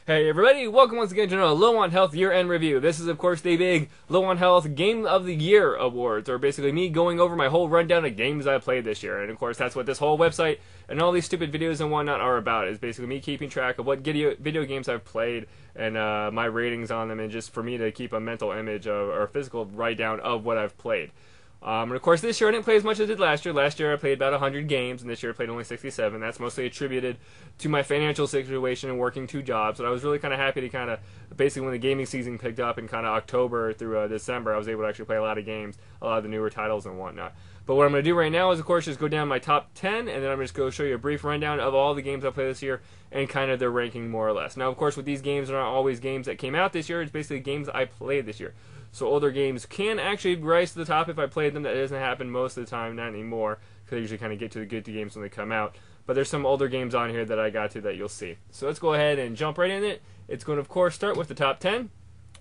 Hey everybody, welcome once again to another Low on Health year-end review. This is of course the big Low on Health Game of the Year awards, or basically me going over my whole rundown of games I played this year. And of course that's what this whole website and all these stupid videos and whatnot are about, is basically me keeping track of what video games I've played and my ratings on them, and just for me to keep a mental image of, or physical write-down of what I've played. And of course this year I didn't play as much as I did last year. Last year I played about 100 games, and this year I played only 67. That's mostly attributed to my financial situation and working two jobs. And I was really kind of happy to kind of, basically when the gaming season picked up in kind of October through December, I was able to actually play a lot of games, a lot of the newer titles and whatnot. But what I'm going to do right now is, of course, just go down my top 10, and then I'm just going to show you a brief rundown of all the games I played this year and kind of their ranking more or less. Now, of course, with these games, they're not always games that came out this year. It's basically games I played this year. So older games can actually rise to the top if I played them. That doesn't happen most of the time, not anymore, because I usually kind of get to the good games when they come out. But there's some older games on here that I got to that you'll see. So let's go ahead and jump right in it. It's going to, of course, start with the top 10.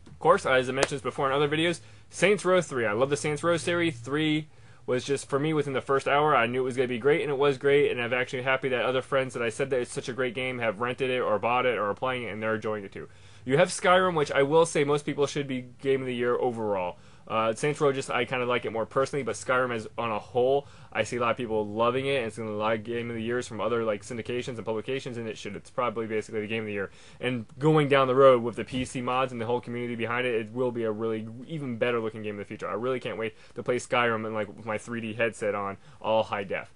Of course, as I mentioned before in other videos, Saints Row 3. I love the Saints Row series. 3 was just, for me, within the first hour, I knew it was going to be great, and it was great, and I'm actually happy that other friends that I said that it's such a great game have rented it or bought it or are playing it, and they're enjoying it too. You have Skyrim, which I will say most people should be Game of the Year overall. Saints Row, just I kind of like it more personally, but Skyrim as on a whole, I see a lot of people loving it, and it's going to be a lot of Game of the Years from other like syndications and publications, and it's probably basically the Game of the Year. And going down the road with the PC mods and the whole community behind it, it will be a really even better looking game in the future. I really can't wait to play Skyrim and with my 3D headset on, all high def.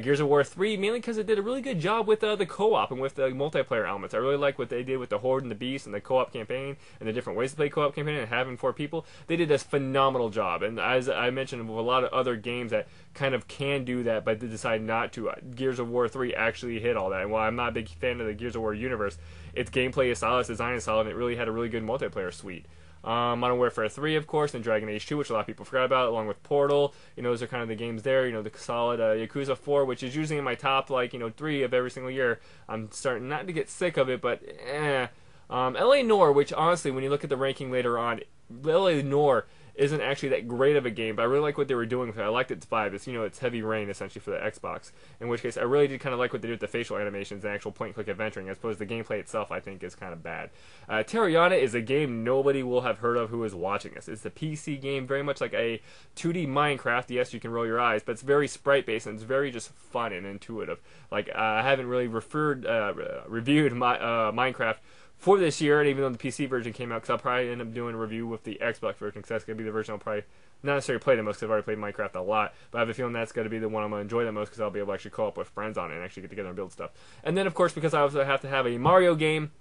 Gears of War 3, mainly because it did a really good job with the co-op and with the multiplayer elements. I really like what they did with the Horde and the Beast and the co-op campaign and the different ways to play co-op campaign and having 4 people. They did a phenomenal job. And as I mentioned, with a lot of other games that kind of can do that, but they decide not to, Gears of War 3 actually hit all that. And while I'm not a big fan of the Gears of War universe, its gameplay is solid, its design is solid, and it really had a really good multiplayer suite. Modern Warfare 3, of course, and Dragon Age 2, which a lot of people forgot about, along with Portal. Those are kind of the games there. The solid Yakuza 4, which is usually in my top, 3 of every single year. I'm starting not to get sick of it, but LA Noire, which honestly, when you look at the ranking later on, LA Noire isn't actually that great of a game, but I really like what they were doing with it. I liked its vibe. It's, it's Heavy Rain, essentially, for the Xbox. In which case, I really did kind of like what they did with the facial animations and actual point-and-click adventuring, as opposed to the gameplay itself, I think, is kind of bad. Terraria is a game nobody will have heard of who is watching this. It's a PC game, very much like a 2D Minecraft. Yes, you can roll your eyes, but it's very sprite-based, and it's very just fun and intuitive. I haven't really reviewed Minecraft for this year, and even though the PC version came out, because I'll probably end up doing a review with the Xbox version, because that's going to be the version I'll probably not necessarily play the most, because I've already played Minecraft a lot, but I have a feeling that's going to be the one I'm going to enjoy the most, because I'll be able to actually call up with friends on it and actually get together and build stuff. And then, of course, because I also have to have a Mario game,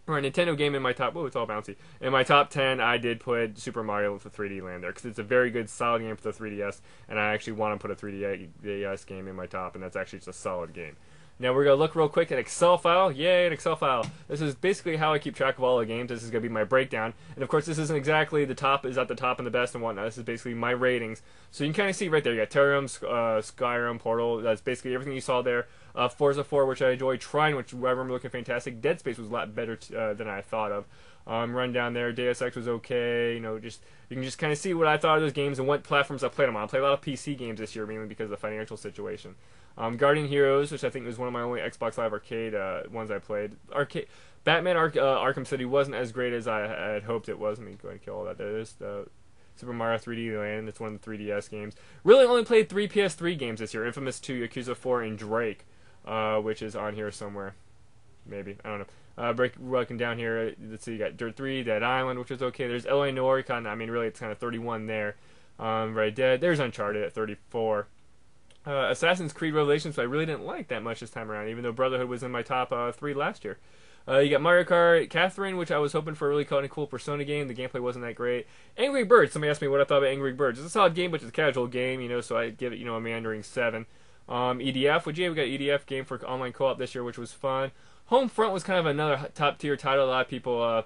or a Nintendo game in my top, it's all bouncy. In my top 10, I did put Super Mario with the 3D Land there, because it's a very good, solid game for the 3DS, and I actually want to put a 3DS game in my top, and that's actually just a solid game. Now we're going to look real quick at Excel file. Yay, an Excel file. This is basically how I keep track of all the games. This is going to be my breakdown. And of course this isn't exactly the top is at the top and the best and whatnot. This is basically my ratings. So you can kind of see right there. You got Terraria, Skyrim, Portal. That's basically everything you saw there. Forza 4, which I enjoyed. Trine, which I remember looking fantastic. Dead Space was a lot better than I thought of. Run down there. Deus Ex was okay. You can just kind of see what I thought of those games and what platforms I played them on. I played a lot of PC games this year, mainly because of the financial situation. Guardian Heroes, which I think was one of my only Xbox Live Arcade ones I played. Batman Arkham City wasn't as great as I had hoped it was. Let me go ahead and kill all that. There is the Super Mario 3D Land. It's one of the 3DS games. Really only played 3 PS3 games this year. Infamous 2, Yakuza 4, and Drake, which is on here somewhere. Maybe. I don't know. Breaking down here, let's see, you got Dirt 3, Dead Island, which is okay. There's LA Noire, really it's kind of 31 there. Red Dead. There's Uncharted at 34. Assassin's Creed Revelations, I really didn't like that much this time around, even though Brotherhood was in my top 3 last year. You got Mario Kart, Catherine, which I was hoping for a really kind of cool Persona game. The gameplay wasn't that great. Angry Birds, somebody asked me what I thought about Angry Birds. It's a solid game, but it's a casual game, so I give it, a meandering 7. EDF, we got EDF game for online co-op this year, which was fun. Homefront was kind of another top-tier title. A lot of people,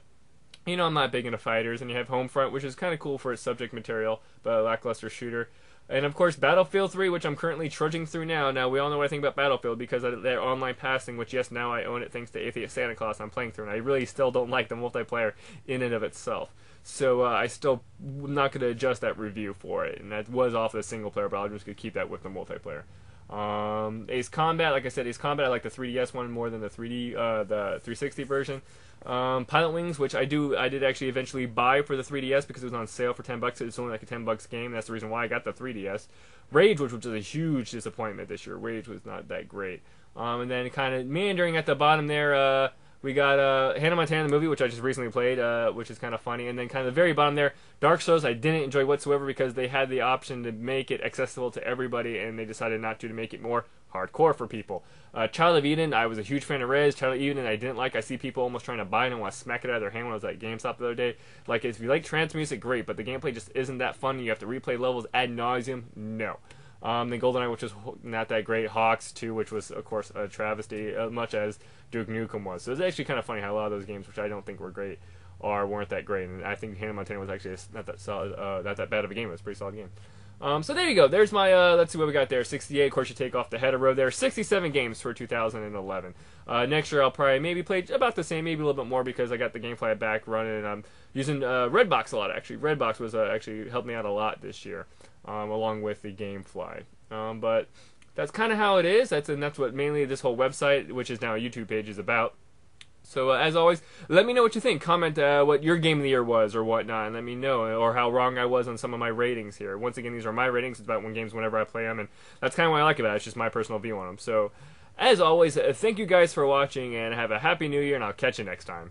I'm not big into fighters, and you have Homefront, which is kind of cool for its subject material, but a lackluster shooter. And of course, Battlefield 3, which I'm currently trudging through now. Now, we all know what I think about Battlefield because of their online passing, which, yes, now I own it thanks to Atheist Santa Claus I'm playing through. And I really still don't like the multiplayer in and of itself. So I still not going to adjust that review for it. And that was off the single player, but I'm just going to keep that with the multiplayer. Ace Combat, like I said, Ace Combat, I like the 3DS one more than the 360 version. Pilot Wings, which I did actually eventually buy for the 3DS because it was on sale for $10. It's only like a $10 game. That's the reason why I got the 3DS. Rage, which was a huge disappointment this year. Rage was not that great. And then kind of meandering at the bottom there, we got Hannah Montana the movie, which I just recently played, which is kind of funny. And then kind of the very bottom there, Dark Souls, I didn't enjoy whatsoever because they had the option to make it accessible to everybody, and they decided not to make it more hardcore for people. Child of Eden, I was a huge fan of Rez. Child of Eden, I didn't like. I see people almost trying to buy it and want to smack it out of their hand when I was at GameStop the other day. Like, if you like trance music, great, but the gameplay just isn't that fun. You have to replay levels ad nauseum. No. Then GoldenEye, which was not that great. Hawks 2, which was, of course, a travesty, much as Duke Nukem was. So it's actually kind of funny how a lot of those games, which I don't think were great, weren't that great. And I think Hannah Montana was actually not that solid, not that bad of a game. It was a pretty solid game. So there you go. There's my, let's see what we got there. 68, of course, you take off the header row there. 67 games for 2011. Next year, I'll probably maybe play about the same, maybe a little bit more because I got the GameFly back running, and I'm using Redbox a lot, actually. Redbox was actually helped me out a lot this year, along with the GameFly. But that's kind of how it is. That's what mainly this whole website, which is now a YouTube page, is about. So, as always, let me know what you think. Comment what your game of the year was or whatnot, and let me know, or how wrong I was on some of my ratings here. Once again, these are my ratings. It's about games whenever I play them, and that's kind of what I like about it. It's just my personal view on them. So, as always, thank you guys for watching, and have a happy new year, and I'll catch you next time.